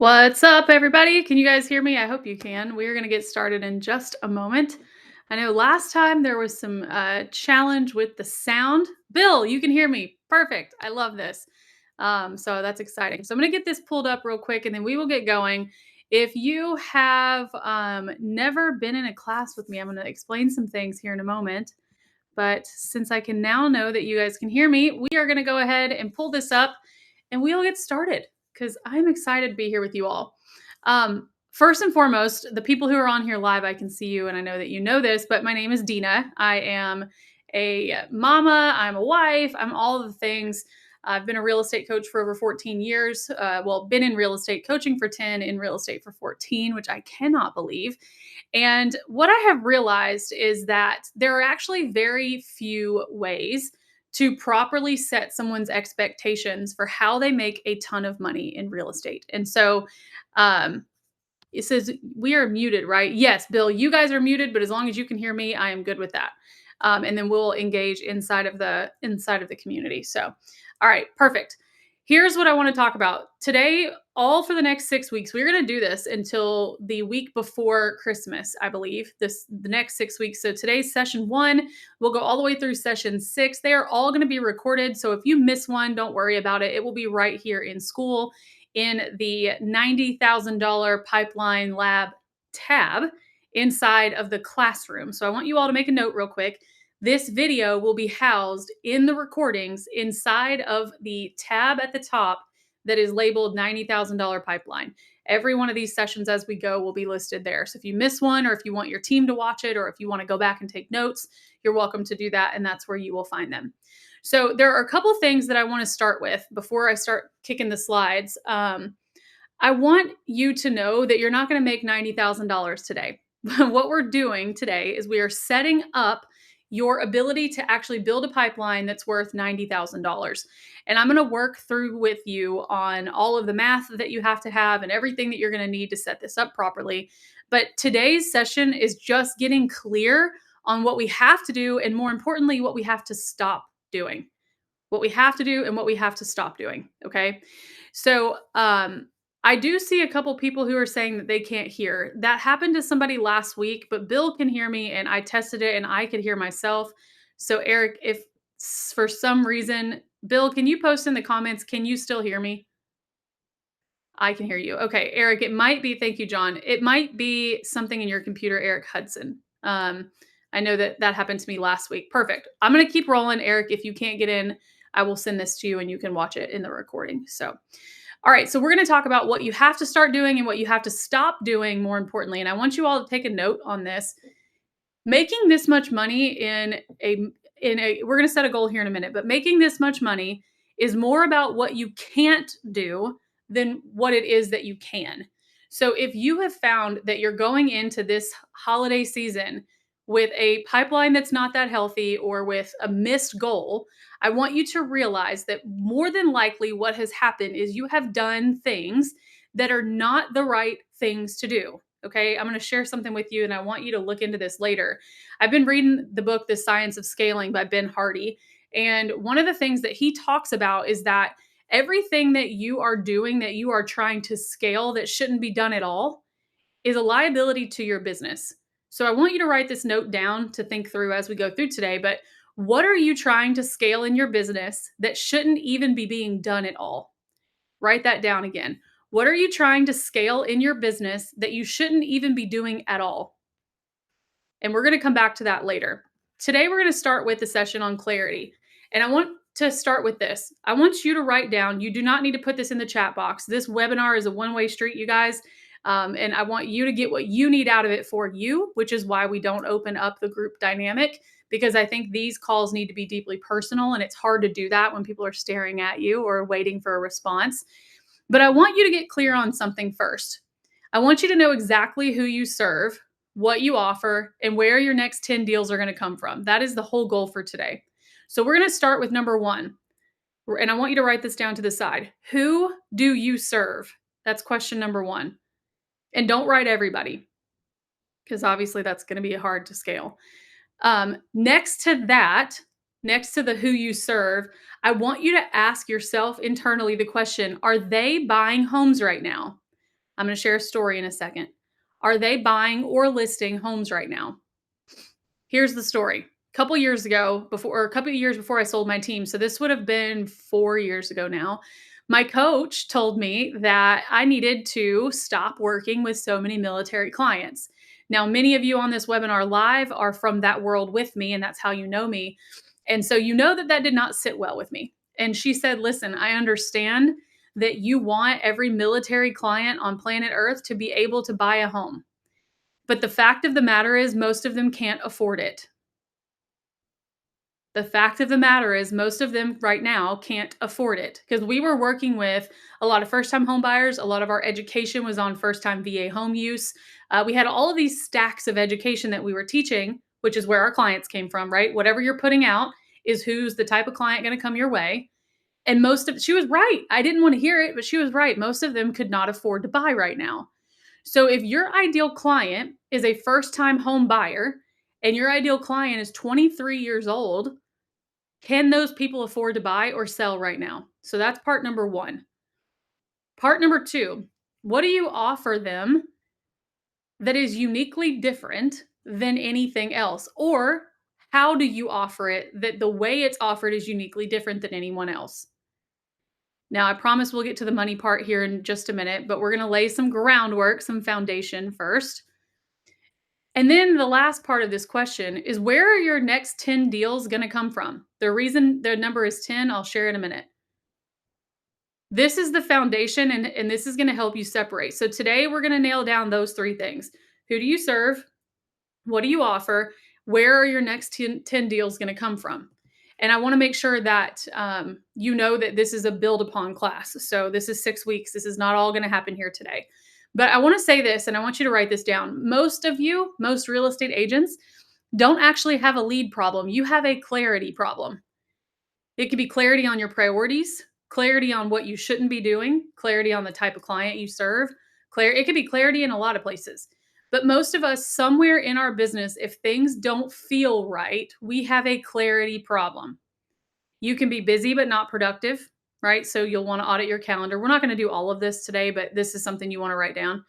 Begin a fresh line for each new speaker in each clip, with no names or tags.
What's up, everybody? Can you guys hear me? I hope you can. We're going to get started in just a moment. I know last time there was some challenge with the sound. Bill, you can hear me. Perfect. I love this. So that's exciting. So I'm going to get this pulled up real quick and then we will get going. If you have never been in a class with me, I'm going to explain some things here in a moment. But since I can now know that you guys can hear me, we are going to go ahead and pull this up and we'll get started because I'm excited to be here with you all. First and foremost, the people who are on here live, I can see you and I know that you know this, but my name is Dina. I am a mama, I'm a wife, I'm all of the things. I've been a real estate coach for over 14 years. Been in real estate coaching for 10, in real estate for 14, which I cannot believe. And what I have realized is that there are actually very few ways to properly set someone's expectations for how they make a ton of money in real estate. And so um, it says we are muted, right? Yes, Bill, you guys are muted, but as long as you can hear me, I am good with that. And then we'll engage inside of the community. So, all right, perfect. Here's what I want to talk about today. All for the next 6 weeks, we're going to do this until the week before Christmas, I believe. The next 6 weeks. So today's session 1. We'll go all the way through session 6. They are all going to be recorded. So if you miss one, don't worry about it. It will be right here in school in the $90,000 pipeline lab tab inside of the classroom. So I want you all to make a note real quick. This video will be housed in the recordings inside of the tab at the top that is labeled $90,000 pipeline. Every one of these sessions as we go will be listed there. So if you miss one, or if you want your team to watch it, or if you want to go back and take notes, you're welcome to do that. And that's where you will find them. So there are a couple things that I want to start with before I start kicking the slides. I want you to know that you're not going to make $90,000 today. What we're doing today is we are setting up your ability to actually build a pipeline that's worth $90,000. And I'm going to work through with you on all of the math that you have to have and everything that you're going to need to set this up properly. But today's session is just getting clear on what we have to do, and more importantly, what we have to stop doing. What we have to do and what we have to stop doing. Okay. So, I do see a couple people who are saying that they can't hear. That happened to somebody last week, but Bill can hear me and I tested it and I could hear myself. So, Eric, if for some reason, Bill, can you post in the comments? Can you still hear me? I can hear you. Okay, Eric, it might be, thank you, John. It might be something in your computer, Eric Hudson. I know that that happened to me last week. Perfect. I'm going to keep rolling, Eric. If you can't get in, I will send this to you and you can watch it in the recording. So, all right, so we're going to talk about what you have to start doing and what you have to stop doing, more importantly. And I want you all to take a note on this. Making this much money we're going to set a goal here in a minute, but making this much money is more about what you can't do than what it is that you can. So if you have found that you're going into this holiday season with a pipeline that's not that healthy or with a missed goal, I want you to realize that more than likely what has happened is you have done things that are not the right things to do. Okay, I'm going to share something with you and I want you to look into this later. I've been reading the book, The Science of Scaling by Ben Hardy. And one of the things that he talks about is that everything that you are doing, that you are trying to scale that shouldn't be done at all, is a liability to your business. So I want you to write this note down to think through as we go through today. But what are you trying to scale in your business that shouldn't even be being done at all? Write that down again. What are you trying to scale in your business that you shouldn't even be doing at all? And we're going to come back to that later. Today, we're going to start with the session on clarity. And I want to start with this. I want you to write down, you do not need to put this in the chat box. This webinar is a one-way street, you guys. And I want you to get what you need out of it for you, which is why we don't open up the group dynamic, because I think these calls need to be deeply personal. And it's hard to do that when people are staring at you or waiting for a response. But I want you to get clear on something first. I want you to know exactly who you serve, what you offer, and where your next 10 deals are going to come from. That is the whole goal for today. So we're going to start with number 1. And I want you to write this down to the side. Who do you serve? That's question number 1. And don't write everybody, because obviously that's going to be hard to scale. Next to that, next to the who you serve, I want you to ask yourself internally the question, are they buying homes right now? I'm going to share a story in a second. Are they buying or listing homes right now? Here's the story. A couple years ago, before or a couple of years before I sold my team, so this would have been 4 years ago now, my coach told me that I needed to stop working with so many military clients. Now, many of you on this webinar live are from that world with me, and that's how you know me. And so you know that that did not sit well with me. And she said, "Listen, I understand that you want every military client on planet Earth to be able to buy a home. But the fact of the matter is, most of them can't afford it. The fact of the matter is most of them right now can't afford it because we were working with a lot of first-time home buyers. A lot of our education was on first-time VA home use. We had all of these stacks of education that we were teaching, which is where our clients came from, right? Whatever you're putting out is who's the type of client going to come your way. And she was right. I didn't want to hear it, but she was right. Most of them could not afford to buy right now. So if your ideal client is a first-time home buyer and your ideal client is 23 years old, can those people afford to buy or sell right now? So that's part number one. Part number two, what do you offer them that is uniquely different than anything else? Or how do you offer it that the way it's offered is uniquely different than anyone else? Now, I promise we'll get to the money part here in just a minute, but we're going to lay some groundwork, some foundation first. And then the last part of this question is, where are your next 10 deals going to come from? The reason the number is 10, I'll share in a minute. This is the foundation, and this is going to help you separate. So today we're going to nail down those three things. Who do you serve? What do you offer? Where are your next 10 deals going to come from? And I want to make sure that you know that this is a build upon class. So this is 6 weeks. This is not all going to happen here today. But I want to say this, and I want you to write this down. Most of you, most real estate agents, don't actually have a lead problem. You have a clarity problem. It could be clarity on your priorities, clarity on what you shouldn't be doing, clarity on the type of client you serve. It could be clarity in a lot of places. But most of us, somewhere in our business, if things don't feel right, we have a clarity problem. You can be busy but not productive, right? So you'll want to audit your calendar. We're not going to do all of this today, but this is something you want to write down.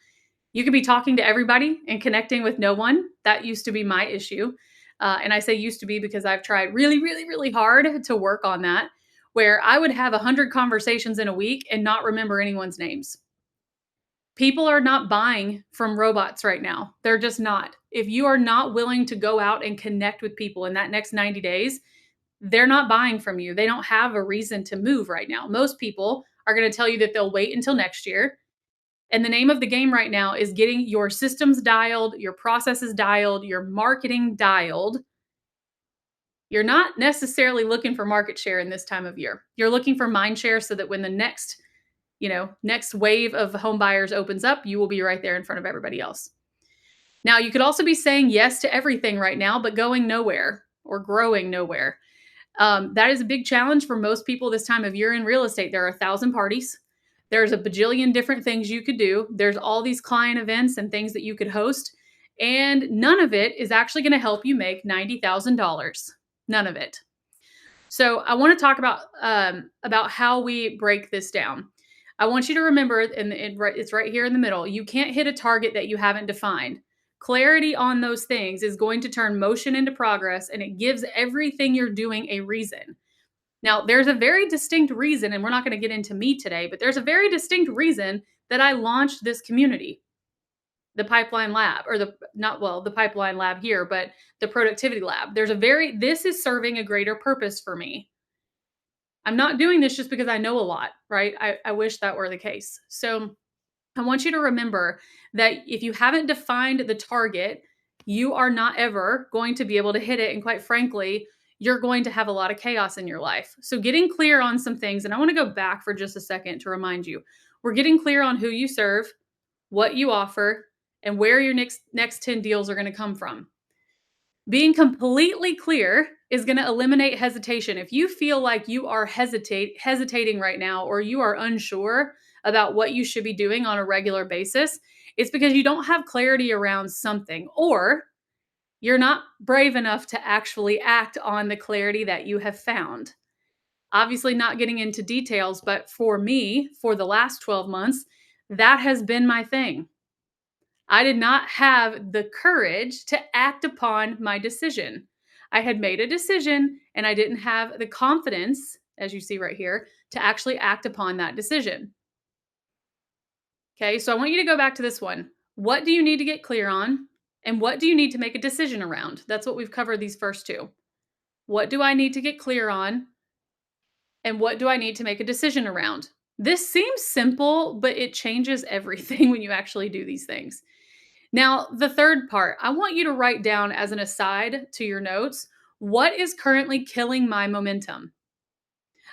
You could be talking to everybody and connecting with no one. That used to be my issue. And I say used to be because I've tried really, really, really hard to work on that, where I would have 100 conversations in a week and not remember anyone's names. People are not buying from robots right now. They're just not. If you are not willing to go out and connect with people in that next 90 days, they're not buying from you. They don't have a reason to move right now. Most people are going to tell you that they'll wait until next year. And the name of the game right now is getting your systems dialed, your processes dialed, your marketing dialed. You're not necessarily looking for market share in this time of year. You're looking for mind share so that when the next wave of home buyers opens up, you will be right there in front of everybody else. Now, you could also be saying yes to everything right now, but going nowhere or growing nowhere. That is a big challenge for most people this time of year in real estate. There are 1,000 parties. There's a bajillion different things you could do. There's all these client events and things that you could host. And none of it is actually going to help you make $90,000. None of it. So I want to talk about how we break this down. I want you to remember, and it's right here in the middle, you can't hit a target that you haven't defined. Clarity on those things is going to turn motion into progress, and it gives everything you're doing a reason. Now, there's a very distinct reason, and we're not going to get into me today, but there's a very distinct reason that I launched this community, the Pipeline Lab, or the Pipeline Lab here, but the Productivity Lab. This is serving a greater purpose for me. I'm not doing this just because I know a lot, right? I wish that were the case. So I want you to remember that if you haven't defined the target, you are not ever going to be able to hit it. And quite frankly, you're going to have a lot of chaos in your life. So getting clear on some things, and I want to go back for just a second to remind you, we're getting clear on who you serve, what you offer, and where your next 10 deals are going to come from. Being completely clear is going to eliminate hesitation. If you feel like you are hesitating right now, or you are unsure about what you should be doing on a regular basis, it's because you don't have clarity around something, or you're not brave enough to actually act on the clarity that you have found. Obviously, not getting into details, but for me, for the last 12 months, That has been my thing. I did not have the courage to act upon my decision. I had made a decision and I didn't have the confidence, as you see right here, to actually act upon that decision. Okay, so I want you to go back to this one. What do you need to get clear on? And what do you need to make a decision around? That's what we've covered these first two. What do I need to get clear on? And what do I need to make a decision around? This seems simple, but it changes everything when you actually do these things. Now, the third part, I want you to write down as an aside to your notes, what is currently killing my momentum?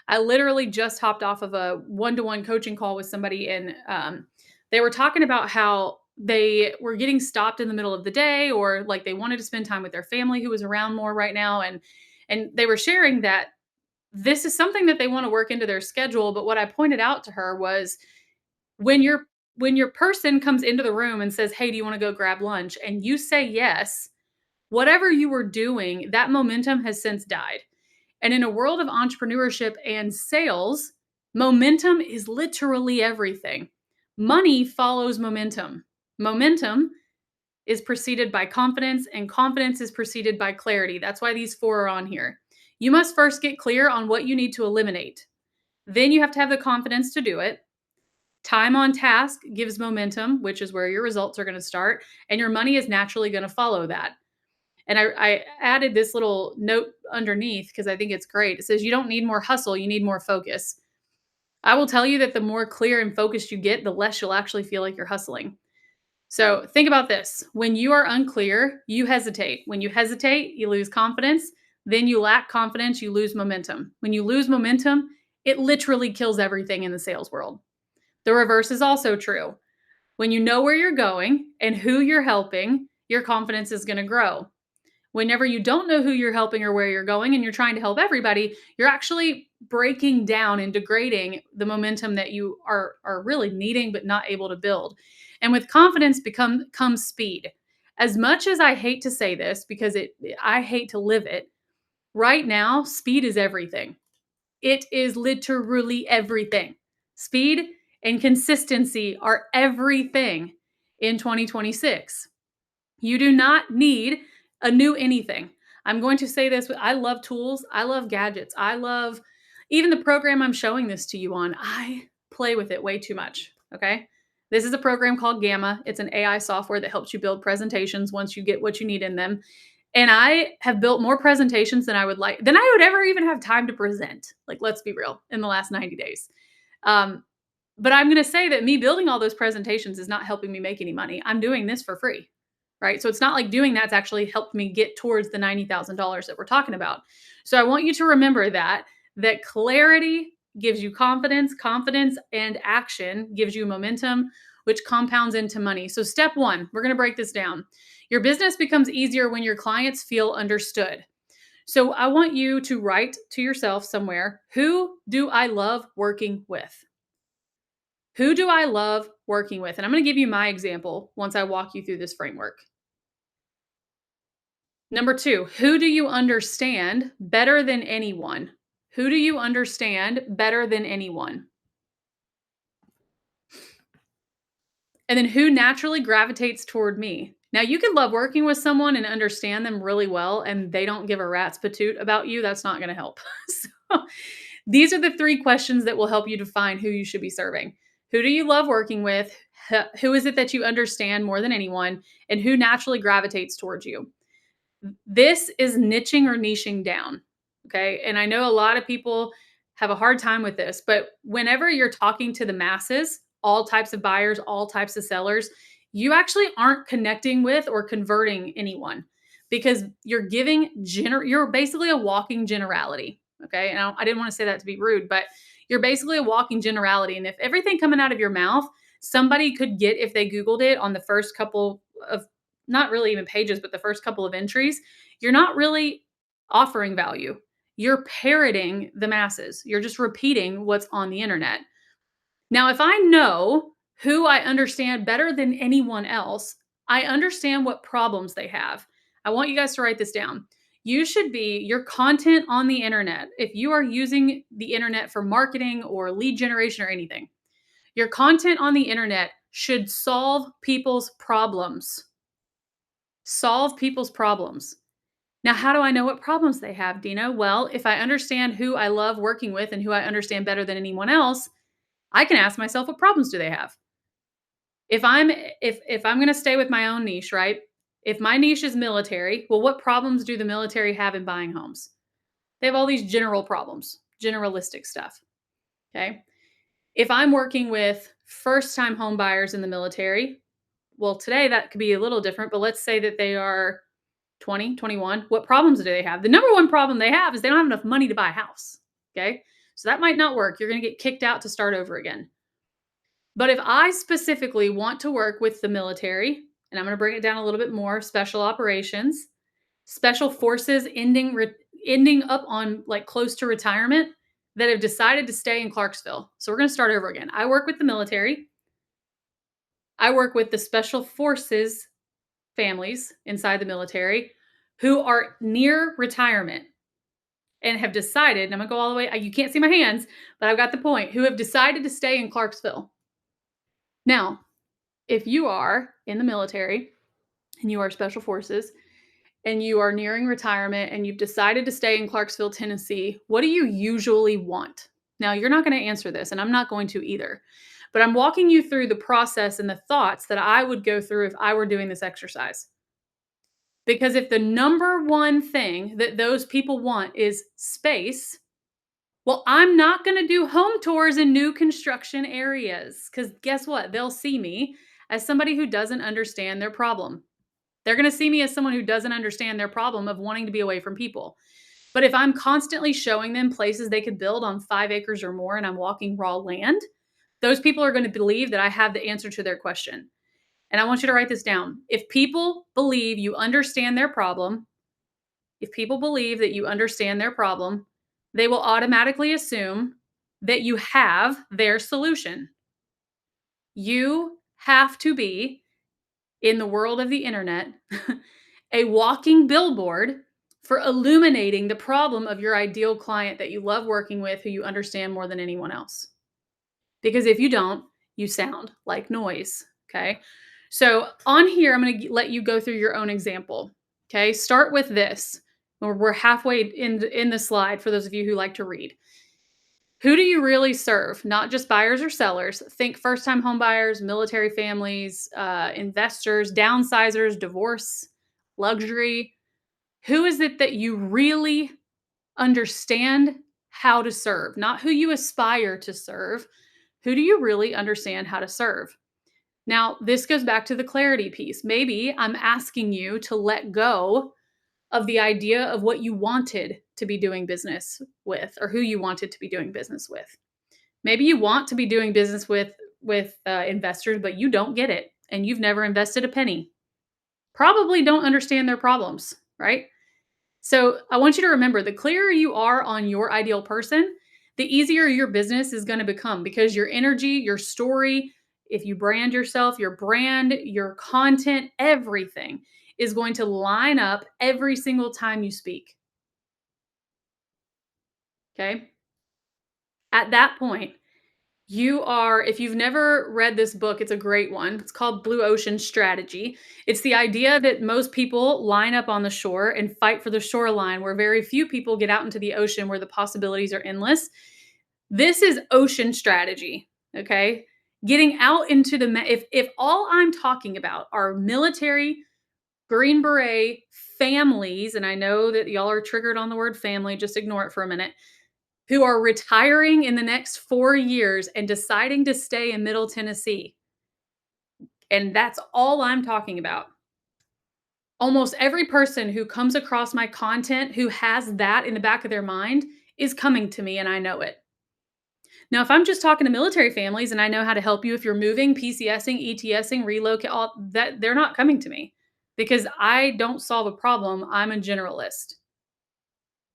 I literally just hopped off of a one-to-one coaching call with somebody, and they were talking about how they were getting stopped in the middle of the day, or like they wanted to spend time with their family who was around more right now, and they were sharing that this is something that they want to work into their schedule. But what I pointed out to her was when your person comes into the room and says, "Hey, do you want to go grab lunch?" and you say yes, whatever you were doing, that momentum has since died. And in a world of entrepreneurship and sales, momentum is literally everything. Money follows momentum. Momentum is preceded by confidence, and confidence is preceded by clarity. That's why these four are on here. You must first get clear on what you need to eliminate. Then you have to have the confidence to do it. Time on task gives momentum, which is where your results are going to start, and your money is naturally going to follow that. And I added this little note underneath because I think it's great. It says, you don't need more hustle, you need more focus. I will tell you that the more clear and focused you get, the less you'll actually feel like you're hustling. So think about this. When you are unclear, you hesitate. When you hesitate, you lose confidence. Then you lack confidence, you lose momentum. When you lose momentum, it literally kills everything in the sales world. The reverse is also true. When you know where you're going and who you're helping, your confidence is going to grow. Whenever you don't know who you're helping or where you're going and you're trying to help everybody, you're actually breaking down and degrading the momentum that you are really needing but not able to build. And with confidence comes speed. As much as I hate to say this because I hate to live it, right now speed is everything. It is literally everything. Speed and consistency are everything in 2026. You do not need a new anything. I'm going to say this, I love tools, I love gadgets, I love even the program I'm showing this to you on. I play with it way too much, okay? This is a program called Gamma. It's an AI software that helps you build presentations once you get what you need in them. And I have built more presentations than I would ever even have time to present. Like, let's be real, in the last 90 days. Um, but I'm going to say that me building all those presentations is not helping me make any money. I'm doing this for free, right? So it's not like doing that's actually helped me get towards the $90,000 that we're talking about. So I want you to remember that clarity gives you confidence, confidence and action gives you momentum, which compounds into money. So step 1, we're going to break this down. Your business becomes easier when your clients feel understood. So I want you to write to yourself somewhere, who do I love working with? Who do I love working with? And I'm going to give you my example once I walk you through this framework. Number 2, who do you understand better than anyone? Who do you understand better than anyone? And then who naturally gravitates toward me? Now, you could love working with someone and understand them really well, and they don't give a rat's patoot about you. That's not going to help. So, these are the 3 questions that will help you define who you should be serving. Who do you love working with? Who is it that you understand more than anyone? And who naturally gravitates towards you? This is niching or niching down. Okay. And I know a lot of people have a hard time with this, but whenever you're talking to the masses, all types of buyers, all types of sellers, you actually aren't connecting with or converting anyone because you're basically a walking generality. Okay. And I didn't want to say that to be rude, but you're basically a walking generality. And if everything coming out of your mouth, somebody could get, if they Googled it on the first couple of, not really even pages, but the first couple of entries, you're not really offering value. You're parroting the masses. You're just repeating what's on the internet. Now, if I know who I understand better than anyone else, I understand what problems they have. I want you guys to write this down. You should be your content on the internet. If you are using the internet for marketing or lead generation or anything, Your content on the internet should solve people's problems. Solve people's problems. Now, how do I know what problems they have, Dina? Well, if I understand who I love working with and who I understand better than anyone else, I can ask myself, what problems do they have? If I'm going to stay with my own niche, right? If my niche is military, well, what problems do the military have in buying homes? They have all these general problems, generalistic stuff. Okay. If I'm working with first time home buyers in the military, well, today that could be a little different, but let's say that they are 20, 21. What problems do they have? The number one problem they have is they don't have enough money to buy a house. Okay. So that might not work. You're going to get kicked out to start over again. But if I specifically want to work with the military, and I'm going to bring it down a little bit more, special operations, special forces ending up on like close to retirement that have decided to stay in Clarksville. So we're going to start over again. I work with the military. I work with the special forces families inside the military who are near retirement and have decided, and I'm going to go all the way, you can't see my hands, but I've got the point, who have decided to stay in Clarksville. Now, if you are in the military and you are special forces and you are nearing retirement and you've decided to stay in Clarksville, Tennessee, what do you usually want? Now, you're not going to answer this, and I'm not going to either. But I'm walking you through the process and the thoughts that I would go through if I were doing this exercise. Because if the number one thing that those people want is space, well, I'm not going to do home tours in new construction areas because guess what? They'll see me as somebody who doesn't understand their problem. They're going to see me as someone who doesn't understand their problem of wanting to be away from people. But if I'm constantly showing them places they could build on 5 acres or more and I'm walking raw land, those people are going to believe that I have the answer to their question. And I want you to write this down. If people believe you understand their problem, if people believe that you understand their problem, they will automatically assume that you have their solution. You have to be, in the world of the internet, a walking billboard for illuminating the problem of your ideal client that you love working with, who you understand more than anyone else. Because if you don't, you sound like noise. Okay. So on here, I'm going to let you go through your own example. Okay. Start with this. We're halfway in the slide for those of you who like to read. Who do you really serve? Not just buyers or sellers. Think first-time home buyers, military families, investors, downsizers, divorce, luxury. Who is it that you really understand how to serve? Not who you aspire to serve. Who do you really understand how to serve? Now, this goes back to the clarity piece. Maybe I'm asking you to let go of the idea of what you wanted to be doing business with or who you wanted to be doing business with. Maybe you want to be doing business with investors, but you don't get it and you've never invested a penny. Probably don't understand their problems, right? So I want you to remember, the clearer you are on your ideal person, the easier your business is going to become because your energy, your story, if you brand yourself, your brand, your content, everything is going to line up every single time you speak. Okay. At that point, you are, if you've never read this book, it's a great one. It's called Blue Ocean Strategy. It's the idea that most people line up on the shore and fight for the shoreline, where very few people get out into the ocean where the possibilities are endless. This is ocean strategy, okay? Getting out into if all I'm talking about are military, Green Beret families, and I know that y'all are triggered on the word family, just ignore it for a minute, who are retiring in the next 4 years and deciding to stay in Middle Tennessee. And that's all I'm talking about. Almost every person who comes across my content who has that in the back of their mind is coming to me, and I know it. Now, if I'm just talking to military families and I know how to help you if you're moving, PCSing, ETSing, relocate, all that, they're not coming to me because I don't solve a problem. I'm a generalist.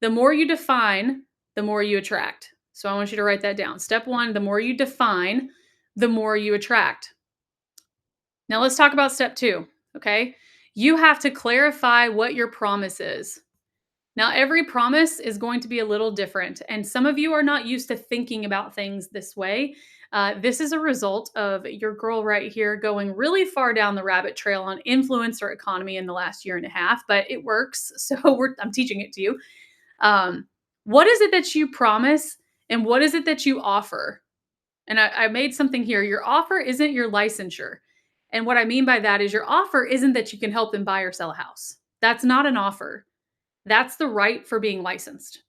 The more you define, the more you attract. So I want you to write that down. Step 1, the more you define, the more you attract. Now let's talk about step 2, okay? You have to clarify what your promise is. Now, every promise is going to be a little different, and some of you are not used to thinking about things this way. This is a result of your girl right here going really far down the rabbit trail on influencer economy in the last year and a half, but it works. So I'm teaching it to you. Um, what is it that you promise and what is it that you offer? And I made something here. Your offer isn't your licensure. And what I mean by that is your offer isn't that you can help them buy or sell a house. That's not an offer. That's the right for being licensed.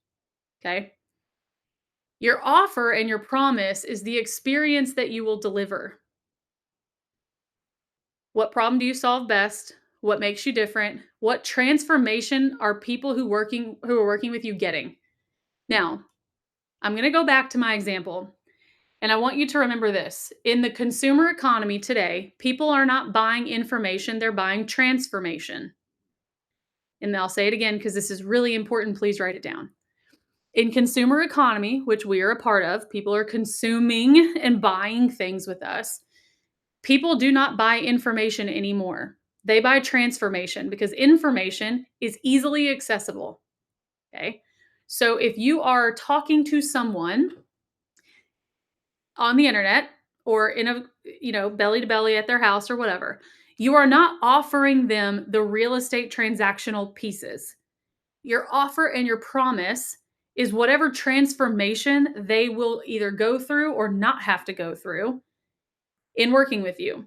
Okay. Your offer and your promise is the experience that you will deliver. What problem do you solve best? What makes you different? What transformation are people who are working with you getting? Now, I'm going to go back to my example. And I want you to remember this. In the consumer economy today, people are not buying information, they're buying transformation. And I'll say it again because this is really important. Please write it down. In consumer economy, which we are a part of, people are consuming and buying things with us. People do not buy information anymore. They buy transformation because information is easily accessible. Okay. So if you are talking to someone on the internet or in a belly to belly at their house or whatever, you are not offering them the real estate transactional pieces. Your offer and your promise is whatever transformation they will either go through or not have to go through in working with you.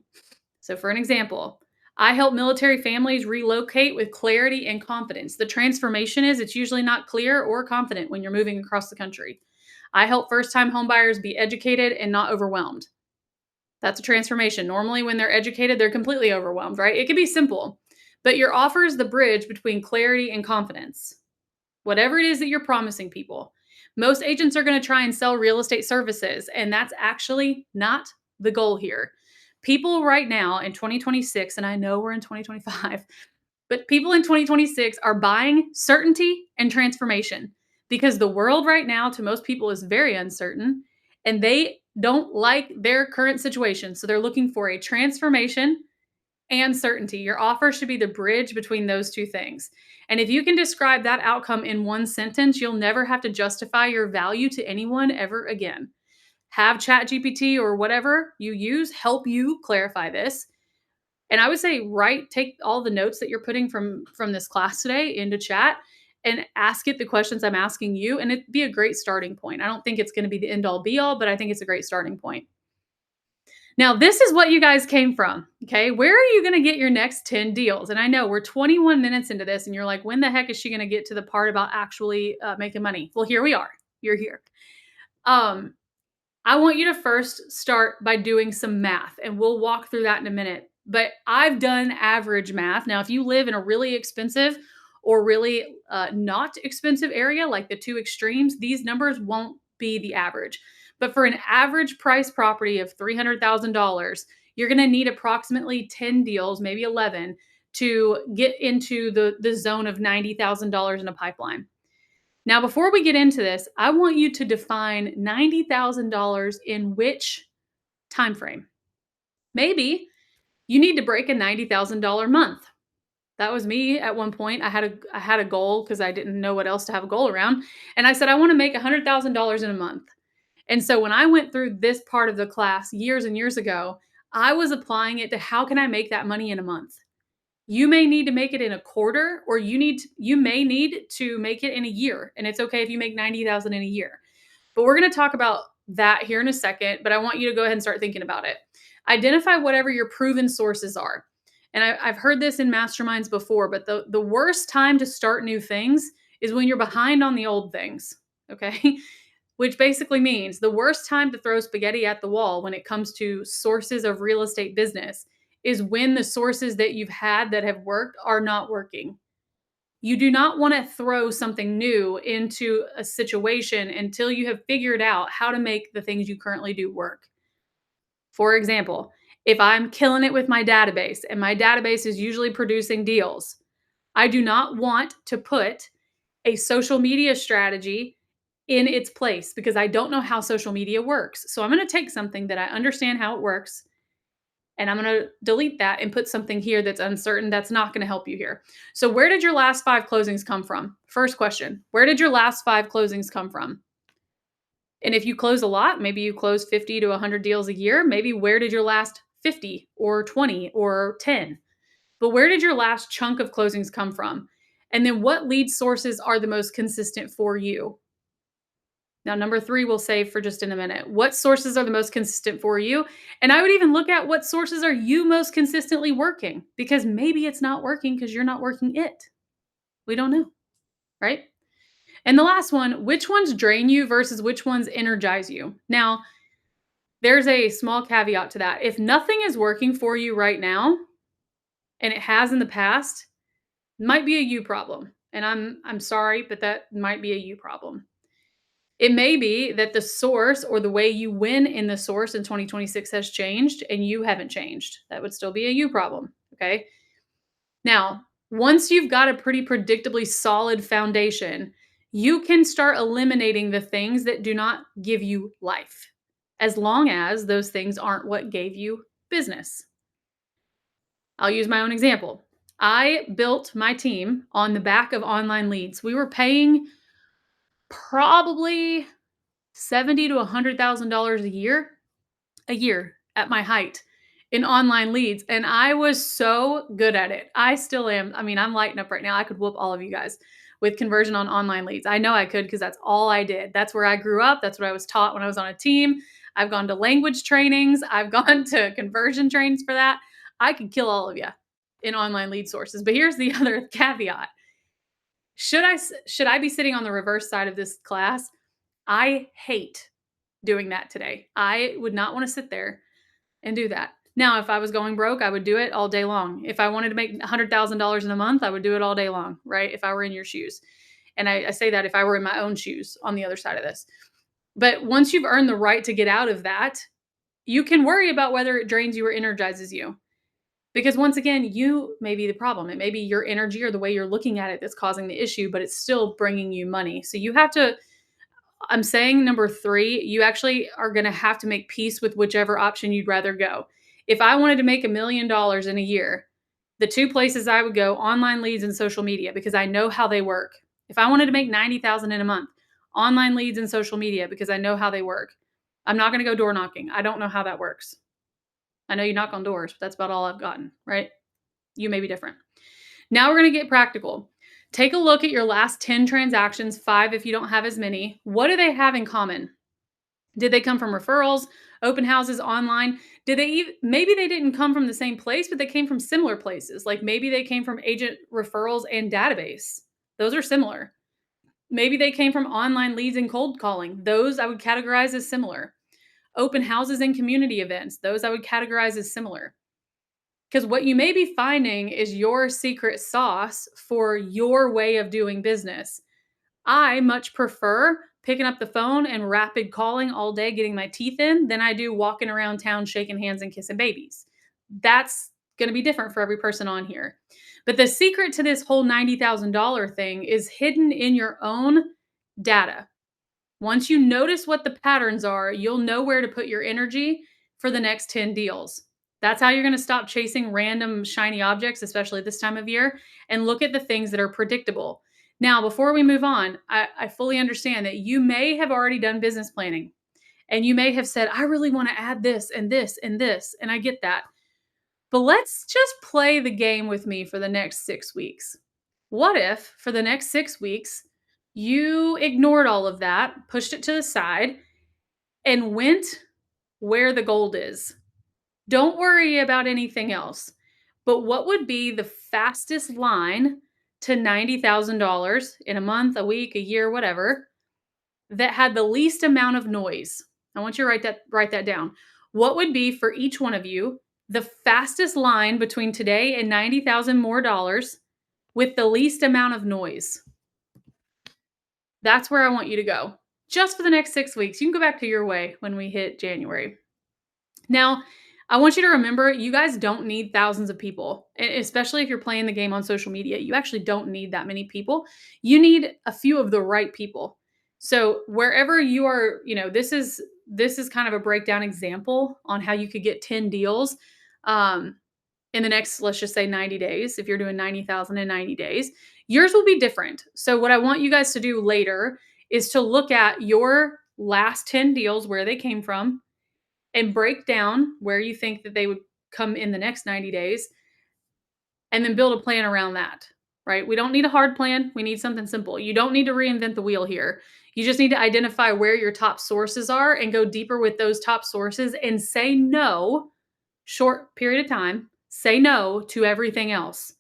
So for an example, I help military families relocate with clarity and confidence. The transformation is it's usually not clear or confident when you're moving across the country. I help first-time homebuyers be educated and not overwhelmed. That's a transformation. Normally, when they're educated, they're completely overwhelmed, right? It can be simple, but your offer is the bridge between clarity and confidence. Whatever it is that you're promising people. Most agents are going to try and sell real estate services, and that's actually not the goal here. People right now in 2026, and I know we're in 2025, but people in 2026 are buying certainty and transformation because the world right now to most people is very uncertain and they don't like their current situation. So they're looking for a transformation and certainty. Your offer should be the bridge between those two things. And if you can describe that outcome in one sentence, you'll never have to justify your value to anyone ever again. Have ChatGPT or whatever you use help you clarify this. And I would say take all the notes that you're putting from this class today into chat and ask it the questions I'm asking you, and it'd be a great starting point. I don't think it's going to be the end all be all, but I think it's a great starting point. Now, this is what you guys came from, okay? Where are you going to get your next 10 deals? And I know we're 21 minutes into this and you're like, when the heck is she going to get to the part about actually making money? Well, here we are. You're here. I want you to first start by doing some math, and we'll walk through that in a minute. But I've done average math. Now, if you live in a really expensive or really not expensive area, like the two extremes, these numbers won't be the average. But for an average price property of $300,000, you're going to need approximately 10 deals, maybe 11, to get into the zone of $90,000 in a pipeline. Now, before we get into this, I want you to define $90,000 in which time frame. Maybe you need to break a $90,000 month. That was me at one point. I had a goal because I didn't know what else to have a goal around, and I said I want to make $100,000 in a month. And so when I went through this part of the class years and years ago, I was applying it to how can I make that money in a month? You may need to make it in a quarter, or you may need to make it in a year, and it's okay if you make 90,000 in a year. But we're going to talk about that here in a second, but I want you to go ahead and start thinking about it. Identify whatever your proven sources are. And I've heard this in masterminds before, but the worst time to start new things is when you're behind on the old things, okay? Which basically means the worst time to throw spaghetti at the wall when it comes to sources of real estate business is when the sources that you've had that have worked are not working. You do not want to throw something new into a situation until you have figured out how to make the things you currently do work. For example, if I'm killing it with my database and my database is usually producing deals, I do not want to put a social media strategy in its place because I don't know how social media works. So I'm going to take something that I understand how it works and I'm going to delete that and put something here that's uncertain that's not going to help you here. So where did your last 5 closings come from? First question, where did your last 5 closings come from? And if you close a lot, maybe you close 50 to 100 deals a year, maybe where did your last 50 or 20 or 10? But where did your last chunk of closings come from? And then what lead sources are the most consistent for you? Now, number three, we'll save for just in a minute. What sources are the most consistent for you? And I would even look at what sources are you most consistently working, because maybe it's not working because you're not working it. We don't know, right? And the last one, which ones drain you versus which ones energize you? Now, there's a small caveat to that. If nothing is working for you right now, and it has in the past, it might be a you problem. And I'm sorry, but that might be a you problem. It may be that the source or the way you win in the source in 2026 has changed and you haven't changed. That would still be a you problem. Okay. Now, once you've got a pretty predictably solid foundation, you can start eliminating the things that do not give you life, as long as those things aren't what gave you business. I'll use my own example. I built my team on the back of online leads. We were paying probably 70 to $100,000 a year at my height in online leads. And I was so good at it. I still am. I mean, I'm lighting up right now. I could whoop all of you guys with conversion on online leads. I know I could because that's all I did. That's where I grew up. That's what I was taught when I was on a team. I've gone to language trainings. I've gone to conversion trainings for that. I could kill all of you in online lead sources. But here's the other caveat. Should I be sitting on the reverse side of this class? I hate doing that today. I would not want to sit there and do that. Now, if I was going broke, I would do it all day long. If I wanted to make $100,000 in a month, I would do it all day long, right? If I were in your shoes. And I say that if I were in my own shoes on the other side of this. But once you've earned the right to get out of that, you can worry about whether it drains you or energizes you. Because once again, you may be the problem. It may be your energy or the way you're looking at it that's causing the issue, but it's still bringing you money. So you have to, I'm saying number three, you actually are going to have to make peace with whichever option you'd rather go. If I wanted to make $1,000,000 in a year, the two places I would go, online leads and social media, because I know how they work. If I wanted to make 90,000 in a month, online leads and social media, because I know how they work. I'm not going to go door knocking. I don't know how that works. I know you knock on doors, but that's about all I've gotten, right? You may be different. Now we're going to get practical. Take a look at your last 10 transactions, 5 if you don't have as many. What do they have in common? Did they come from referrals, open houses, online? Maybe they didn't come from the same place, but they came from similar places. Like maybe they came from agent referrals and database. Those are similar. Maybe they came from online leads and cold calling. Those I would categorize as similar. Open houses and community events. Those I would categorize as similar. Because what you may be finding is your secret sauce for your way of doing business. I much prefer picking up the phone and rapid calling all day, getting my teeth in, than I do walking around town, shaking hands and kissing babies. That's going to be different for every person on here. But the secret to this whole $90,000 thing is hidden in your own data. Once you notice what the patterns are, you'll know where to put your energy for the next 10 deals. That's how you're going to stop chasing random shiny objects, especially this time of year, and look at the things that are predictable. Now, before we move on, I fully understand that you may have already done business planning and you may have said, I really want to add this and this and this, and I get that. But let's just play the game with me for the next 6 weeks. What if for the next 6 weeks, you ignored all of that, pushed it to the side, and went where the gold is? Don't worry about anything else. But what would be the fastest line to $90,000 in a month, a week, a year, whatever, that had the least amount of noise? I want you to write that down. What would be for each one of you the fastest line between today and 90,000 more dollars with the least amount of noise? That's where I want you to go. Just for the next 6 weeks. You can go back to your way when we hit January. Now, I want you to remember, you guys don't need thousands of people, especially if you're playing the game on social media. You actually don't need that many people. You need a few of the right people. So wherever you are, this is kind of a breakdown example on how you could get 10 deals in the next, let's just say 90 days. If you're doing 90,000 in 90 days, yours will be different. So what I want you guys to do later is to look at your last 10 deals, where they came from, and break down where you think that they would come in the next 90 days, and then build a plan around that, right? We don't need a hard plan. We need something simple. You don't need to reinvent the wheel here. You just need to identify where your top sources are and go deeper with those top sources and say no, short period of time, say no to everything else.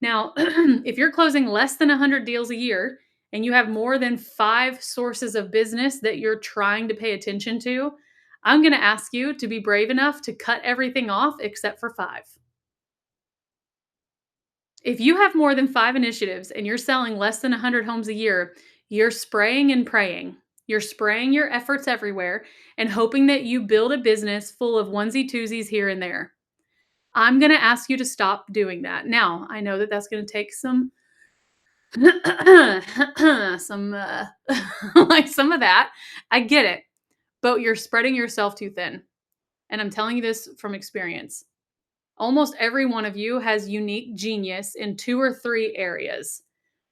Now, if you're closing less than 100 deals a year and you have more than 5 sources of business that you're trying to pay attention to, I'm going to ask you to be brave enough to cut everything off except for 5. If you have more than 5 initiatives and you're selling less than 100 homes a year, you're spraying and praying. You're spraying your efforts everywhere and hoping that you build a business full of onesie twosies here and there. I'm going to ask you to stop doing that. Now, I know that that's going to take some some like some of that. I get it. But you're spreading yourself too thin. And I'm telling you this from experience. Almost every one of you has unique genius in 2 or 3 areas.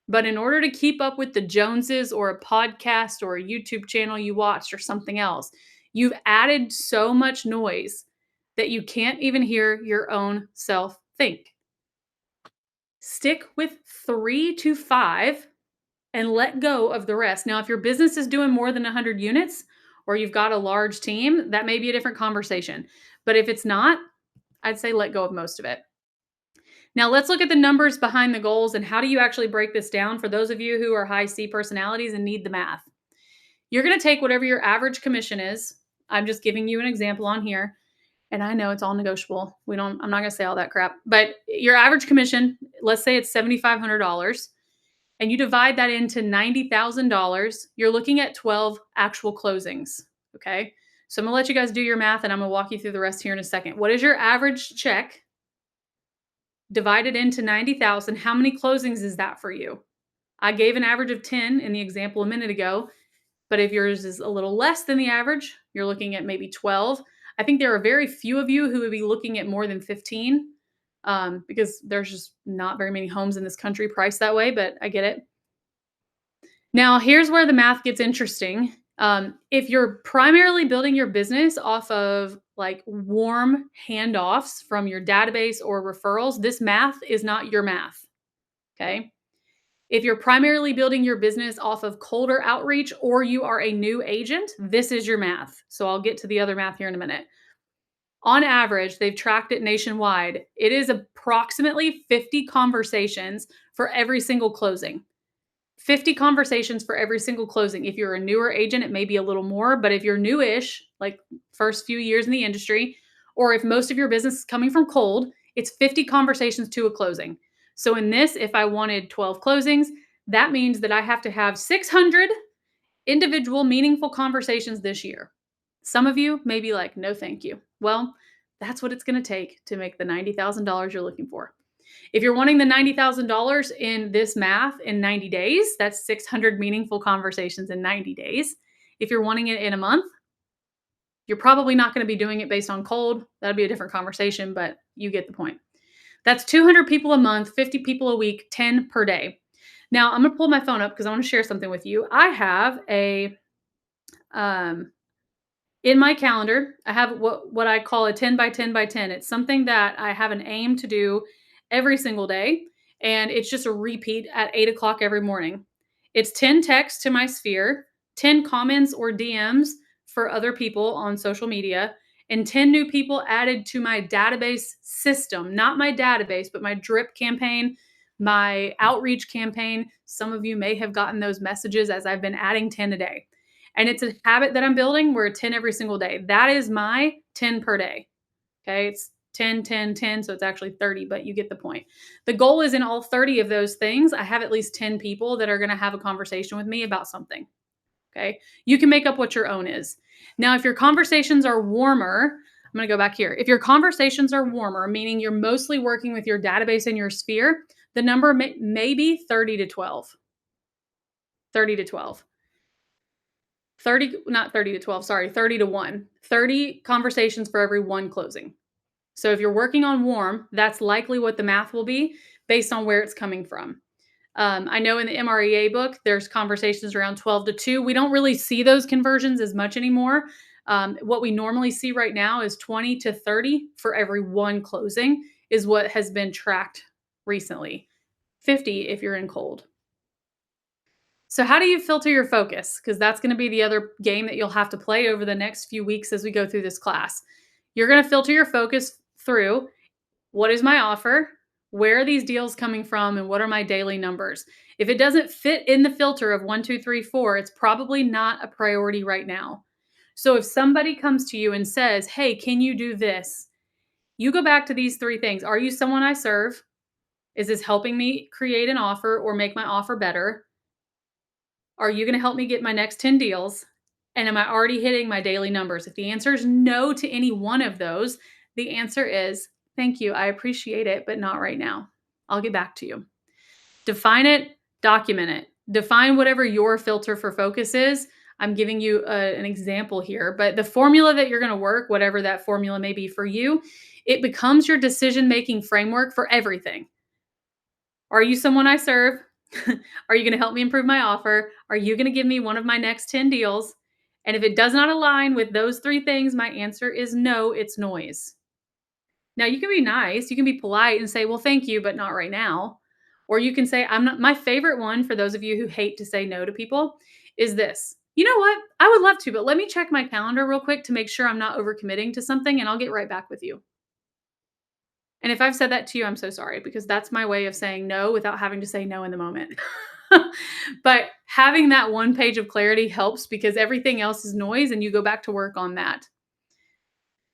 But in order to keep up with the Joneses or a podcast or a YouTube channel you watched or something else, you've added so much noise that you can't even hear your own self think. Stick with 3 to 5 and let go of the rest. Now, if your business is doing more than 100 units or you've got a large team, that may be a different conversation. But if it's not, I'd say let go of most of it. Now, let's look at the numbers behind the goals and how do you actually break this down for those of you who are high C personalities and need the math. You're going to take whatever your average commission is. I'm just giving you an example on here. And I know it's all negotiable. I'm not going to say all that crap. But your average commission, let's say it's $7,500, and you divide that into $90,000, you're looking at 12 actual closings. Okay. So I'm going to let you guys do your math and I'm going to walk you through the rest here in a second. What is your average check divided into 90,000? How many closings is that for you? I gave an average of 10 in the example a minute ago, but if yours is a little less than the average, you're looking at maybe 12. I think there are very few of you who would be looking at more than 15 because there's just not very many homes in this country priced that way, but I get it. Now, here's where the math gets interesting. If you're primarily building your business off of like warm handoffs from your database or referrals, this math is not your math. Okay. If you're primarily building your business off of colder outreach or you are a new agent, this is your math. So I'll get to the other math here in a minute. On average, they've tracked it nationwide. It is approximately 50 conversations for every single closing. 50 conversations for every single closing. If you're a newer agent, it may be a little more, but if you're newish, like first few years in the industry, or if most of your business is coming from cold, it's 50 conversations to a closing. So in this, if I wanted 12 closings, that means that I have to have 600 individual meaningful conversations this year. Some of you may be like, no, thank you. Well, that's what it's going to take to make the $90,000 you're looking for. If you're wanting the $90,000 in this math in 90 days, that's 600 meaningful conversations in 90 days. If you're wanting it in a month, you're probably not going to be doing it based on cold. That'd be a different conversation, but you get the point. That's 200 people a month, 50 people a week, 10 per day. Now, I'm going to pull my phone up because I want to share something with you. I have in my calendar, I have what I call a 10 by 10 by 10. It's something that I have an aim to do every single day. And it's just a repeat at 8 o'clock every morning. It's 10 texts to my sphere, 10 comments or DMs for other people on social media, and 10 new people added to my database system. Not my database, but my drip campaign, my outreach campaign. Some of you may have gotten those messages as I've been adding 10 a day. And it's a habit that I'm building where 10 every single day. That is my 10 per day. Okay, it's 10, 10, 10, so it's actually 30, but you get the point. The goal is in all 30 of those things, I have at least 10 people that are going to have a conversation with me about something. Okay, you can make up what your own is. Now, if your conversations are warmer, I'm going to go back here. If your conversations are warmer, meaning you're mostly working with your database and your sphere, the number may be 30 to 12. 30 to 12. 30, not 30 to 12, sorry, 30 to 1. 30 conversations for every 1 closing. So if you're working on warm, that's likely what the math will be based on where it's coming from. I know in the MREA book, there's conversations around 12 to 2. We don't really see those conversions as much anymore. What we normally see right now is 20 to 30 for every one closing, is what has been tracked recently. 50 if you're in cold. So, how do you filter your focus? Because that's going to be the other game that you'll have to play over the next few weeks as we go through this class. You're going to filter your focus through: what is my offer? Where are these deals coming from? And what are my daily numbers? If it doesn't fit in the filter of 1, 2, 3, 4, it's probably not a priority right now. So if somebody comes to you and says, "Hey, can you do this?" You go back to these three things. Are you someone I serve? Is this helping me create an offer or make my offer better? Are you going to help me get my next 10 deals? And am I already hitting my daily numbers? If the answer is no to any one of those, the answer is thank you. I appreciate it, but not right now. I'll get back to you. Define it, document it. Define whatever your filter for focus is. I'm giving you an example here, but the formula that you're going to work, whatever that formula may be for you, it becomes your decision making framework for everything. Are you someone I serve? Are you going to help me improve my offer? Are you going to give me one of my next 10 deals? And if it does not align with those three things, my answer is no, it's noise. Now, you can be nice, you can be polite and say, well, thank you, but not right now. Or you can say, I'm not, my favorite one for those of you who hate to say no to people is this. You know what? I would love to, but let me check my calendar real quick to make sure I'm not overcommitting to something, and I'll get right back with you. And if I've said that to you, I'm so sorry, because that's my way of saying no without having to say no in the moment. But having that one page of clarity helps because everything else is noise and you go back to work on that.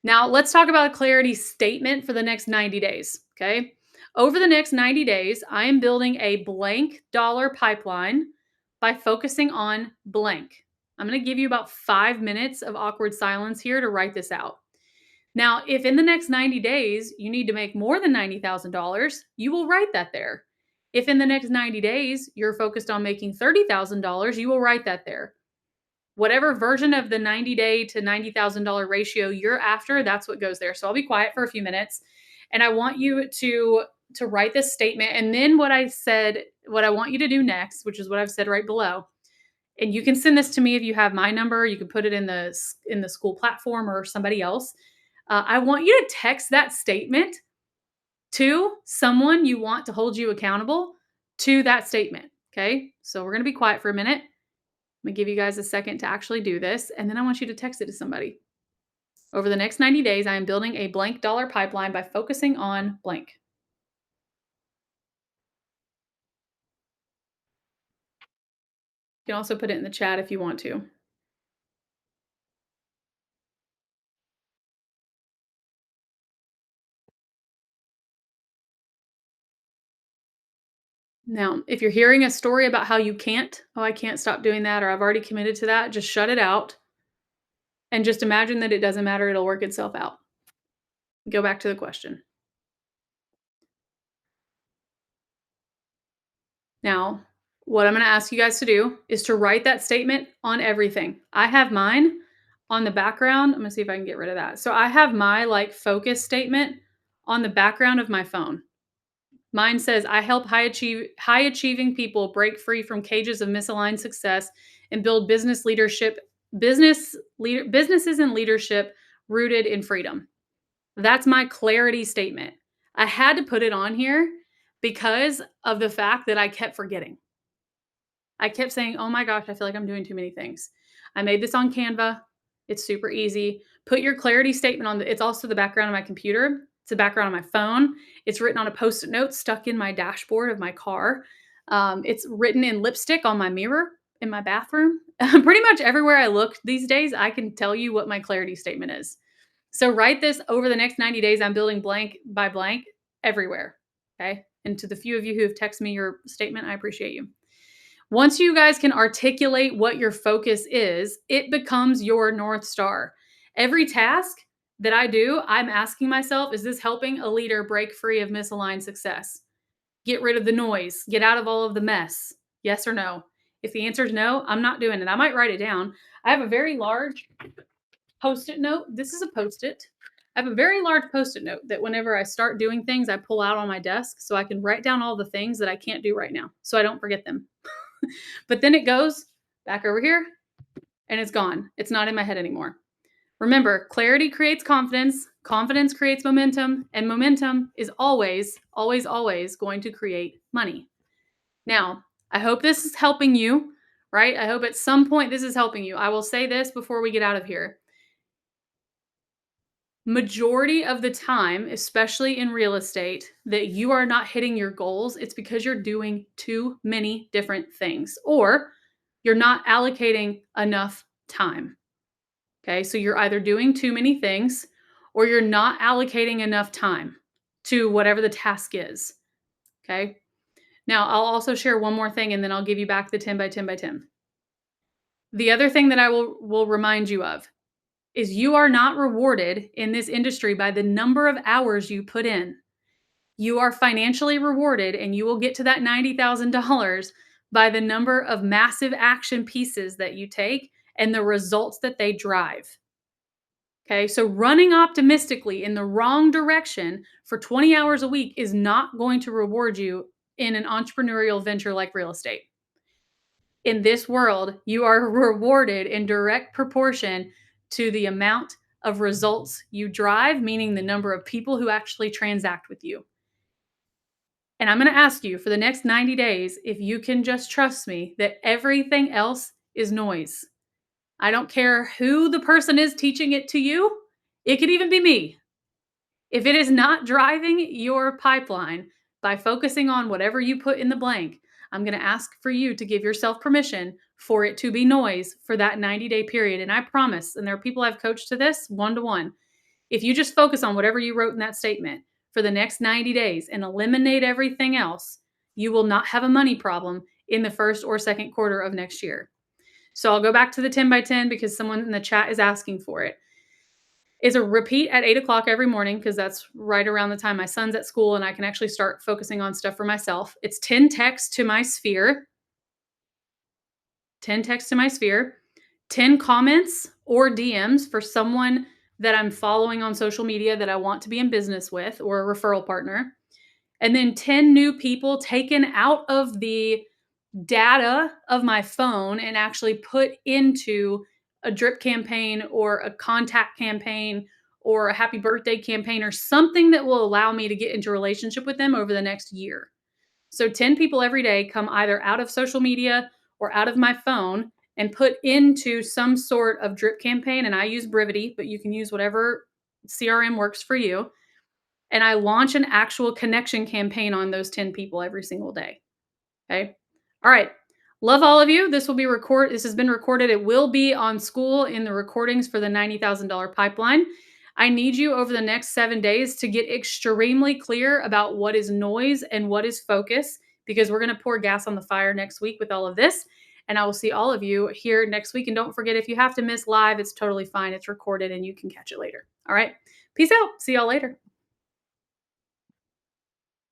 Now, let's talk about a clarity statement for the next 90 days. Okay. Over the next 90 days, I am building a blank dollar pipeline by focusing on blank. I'm going to give you about 5 minutes of awkward silence here to write this out. Now, if in the next 90 days you need to make more than $90,000, you will write that there. If in the next 90 days you're focused on making $30,000, you will write that there. Whatever version of the 90-day to $90,000 ratio you're after, that's what goes there. So I'll be quiet for a few minutes and I want you to write this statement, and then what I want you to do next, which is what I've said right below. And you can send this to me if you have my number, you can put it in the school platform or somebody else. I want you to text that statement to someone you want to hold you accountable to that statement. Okay. So we're going to be quiet for a minute. I'm going to give you guys a second to actually do this. And then I want you to text it to somebody. Over the next 90 days, I am building a blank dollar pipeline by focusing on blank. You can also put it in the chat if you want to. Now, if you're hearing a story about how you can't, oh, I can't stop doing that, or I've already committed to that, just shut it out and just imagine that it doesn't matter. It'll work itself out. Go back to the question. Now, what I'm going to ask you guys to do is to write that statement on everything. I have mine on the background. I'm going to see if I can get rid of that. So I have my focus statement on the background of my phone. Mine says, I help high achieving people break free from cages of misaligned success and build businesses and leadership rooted in freedom. That's my clarity statement. I had to put it on here because of the fact that I kept forgetting. I kept saying, oh my gosh, I feel like I'm doing too many things. I made this on Canva. It's super easy. Put your clarity statement on it's also the background of my computer. It's the background of my phone. It's written on a post-it note stuck in my dashboard of my car. It's written in lipstick on my mirror in my bathroom. Pretty much everywhere I look these days, I can tell you what my clarity statement is. So write this: over the next 90 days, I'm building blank by blank everywhere. Okay. And to the few of you who have texted me your statement, I appreciate you. Once you guys can articulate what your focus is, it becomes your North Star. Every task that I do, I'm asking myself, is this helping a leader break free of misaligned success? Get rid of the noise, get out of all of the mess. Yes or no? If the answer is no, I'm not doing it. I might write it down. I have a very large post-it note. This is a post-it. I have a very large post-it note that whenever I start doing things, I pull out on my desk so I can write down all the things that I can't do right now so I don't forget them. But then it goes back over here and it's gone. It's not in my head anymore. Remember, clarity creates confidence, confidence creates momentum, and momentum is always, always, always going to create money. Now, I hope this is helping you, right? I hope at some point this is helping you. I will say this before we get out of here. Majority of the time, especially in real estate, that you are not hitting your goals, it's because you're doing too many different things or you're not allocating enough time. Okay, so you're either doing too many things or you're not allocating enough time to whatever the task is. Okay, now I'll also share one more thing and then I'll give you back the 10 by 10 by 10. The other thing that I will remind you of is you are not rewarded in this industry by the number of hours you put in. You are financially rewarded and you will get to that $90,000 by the number of massive action pieces that you take and the results that they drive. Okay, so running optimistically in the wrong direction for 20 hours a week is not going to reward you in an entrepreneurial venture like real estate. In this world, you are rewarded in direct proportion to the amount of results you drive, meaning the number of people who actually transact with you. And I'm going to ask you for the next 90 days if you can just trust me that everything else is noise. I don't care who the person is teaching it to you. It could even be me. If it is not driving your pipeline by focusing on whatever you put in the blank, I'm going to ask for you to give yourself permission for it to be noise for that 90-day period. And I promise, and there are people I've coached to this one-to-one, if you just focus on whatever you wrote in that statement for the next 90 days and eliminate everything else, you will not have a money problem in the first or second quarter of next year. So I'll go back to the 10 by 10 because someone in the chat is asking for it. Is a repeat at 8 o'clock every morning because that's right around the time my son's at school and I can actually start focusing on stuff for myself. It's 10 texts to my sphere, 10 texts to my sphere, 10 comments or DMs for someone that I'm following on social media that I want to be in business with or a referral partner. And then 10 new people taken out of the data of my phone and actually put into a drip campaign or a contact campaign or a happy birthday campaign or something that will allow me to get into a relationship with them over the next year. So 10 people every day come either out of social media or out of my phone and put into some sort of drip campaign. And I use Brivity, but you can use whatever CRM works for you. And I launch an actual connection campaign on those 10 people every single day. Okay. All right. Love all of you. This will be This has been recorded. It will be on school in the recordings for the $90,000 pipeline. I need you over the next 7 days to get extremely clear about what is noise and what is focus, because we're going to pour gas on the fire next week with all of this. And I will see all of you here next week. And don't forget, if you have to miss live, it's totally fine. It's recorded and you can catch it later. All right. Peace out. See y'all later.